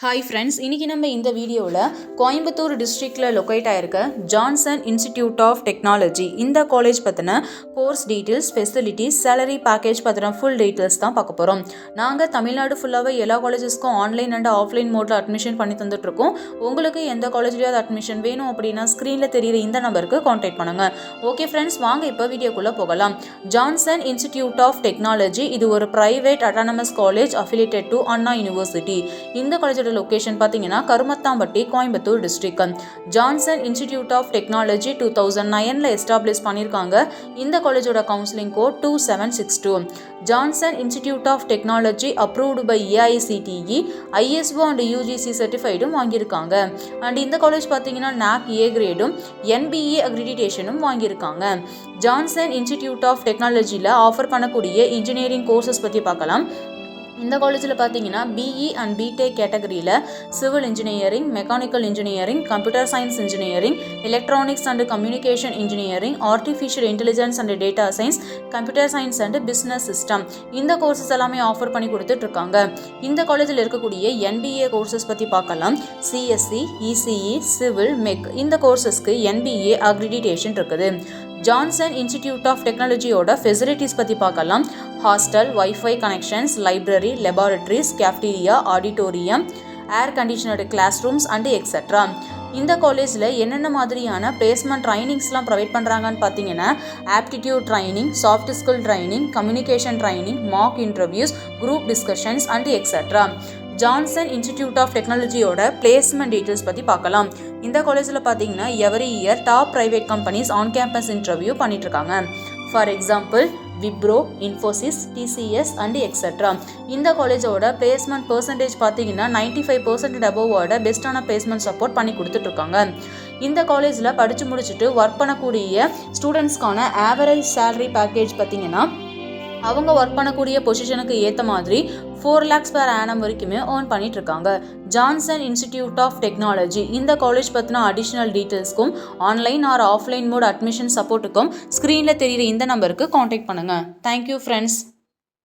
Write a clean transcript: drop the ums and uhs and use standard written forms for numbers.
Hi friends, இன்றைக்கி நம்ம இந்த வீடியோவில் கோயம்புத்தூர் டிஸ்ட்ரிக்டில் லொக்கேட் ஆகிருக்க ஜான்சன் இன்ஸ்டிடியூட் ஆஃப் டெக்னாலஜி இந்த காலேஜ் பற்றின course details, facilities, salary package பற்றின ஃபுல் டீட்டெயில்ஸ் தான் பார்க்க போகிறோம். நாங்கள் தமிழ்நாடு ஃபுல்லாகவே எல்லா காலேஜஸ்க்கும் ஆன்லைன் அண்ட் ஆஃப்லைன் மோடில் அட்மிஷன் பண்ணி தந்துட்டுருக்கோம். உங்களுக்கு எந்த காலேஜ்லேயாவது அட்மிஷன் வேணும் அப்படின்னா ஸ்க்ரீனில் தெரிகிற இந்த நம்பருக்கு கான்டாக்ட் பண்ணுங்கள். ஓகே ஃப்ரெண்ட்ஸ், வாங்க இப்போ வீடியோக்குள்ளே போகலாம். ஜான்சன் இன்ஸ்டிடியூட் ஆஃப் டெக்னாலஜி இது ஒரு private autonomous college affiliated to Anna University. இந்த காலேஜோட லொகேஷன் பார்த்தீங்கன்னா Karumathampatti, Coimbatore district. Johnson institute of Technology 2009 establish பண்ணியிருக்காங்க. இந்த காலேஜோட கவுன்சிலிங் கோட் 2762. ஜான்சன் இன்ஸ்டிடியூட் ஆஃப் டெக்னாலஜி approved by AICTE, ISO and UGC சர்டிஃபைடும் வாங்கியிருக்காங்க. அண்ட் இந்த காலேஜ் பார்த்தீங்கன்னா NAC A கிரேடும் NBA அக்ரிடிடேஷனும் வாங்கியிருக்காங்க. ஜான்சன் இன்ஸ்டிடியூட் ஆஃப் டெக்னாலஜியில் ஆஃபர் பண்ணக்கூடிய இன்ஜினியரிங் கோர்சஸ் பற்றி பார்க்கலாம். இந்த காலேஜில் பார்த்தீங்கன்னா BE அண்ட் BTech கேட்டகரியில் civil engineering, mechanical engineering, computer science engineering, electronics and communication engineering, artificial intelligence and data science, computer science and business system இந்த கோர்சஸ் எல்லாமே ஆஃபர் பண்ணி கொடுத்துட்ருக்காங்க. இந்த காலேஜில் இருக்கக்கூடிய NBA கோர்சஸ் பற்றி பார்க்கலாம். CSE, ECE, சிவில், MEC இந்த கோர்சஸ்க்கு NBA அக்ரிடிடேஷன் இருக்குது. ஜான்சன் இன்ஸ்டிடியூட் ஆஃப் டெக்னாலஜியோட ஃபெசிலிட்டிஸ் பற்றி பார்க்கலாம். Hostel, wifi connections, library, laboratories, cafeteria, auditorium, air conditioned class rooms and etcetera. இந்த காலேஜில் என்னென்ன மாதிரியான பிளேஸ்மெண்ட் ட்ரைனிங்ஸ்லாம் ப்ரொவைட் பண்ணுறாங்கன்னு பார்த்தீங்கன்னா aptitude training, soft skill training, communication training, mock interviews, group discussions and etcetera. Johnson institute of டெக்னாலஜியோட placement details பற்றி பார்க்கலாம். இந்த காலேஜில் பார்த்தீங்கன்னா every year top private companies on campus interview பண்ணிட்டுருக்காங்க. For example Wipro, Infosys, TCS and etcetera. இந்த காலேஜோட placement percentage பார்த்தீங்கன்னா 95% அபோவோட பெஸ்ட்டான பிளேஸ்மெண்ட் சப்போர்ட் பண்ணி கொடுத்துட்ருக்காங்க. இந்த காலேஜில் படித்து முடிச்சுட்டு ஒர்க் பண்ணக்கூடிய ஸ்டூடெண்ட்ஸ்க்கான ஆவரேஜ் சேலரி பேக்கேஜ் பார்த்தீங்கன்னா அவங்க ஒர்க் பண்ணக்கூடிய பொசிஷனுக்கு ஏற்ற மாதிரி 4 lakhs per annum வரைக்குமே ஏர்ன் பண்ணிட்டு இருக்காங்க. ஜான்சன் இன்ஸ்டிடியூட் ஆஃப் டெக்னாலஜி இந்த காலேஜ் பற்றின அடிஷ்னல் டீட்டெயில்ஸ்க்கும் online or offline mode admission சப்போர்ட்டுக்கும் ஸ்க்ரீனில் தெரிகிற இந்த நம்பருக்கு கான்டாக்ட் பண்ணுங்கள். Thank you friends.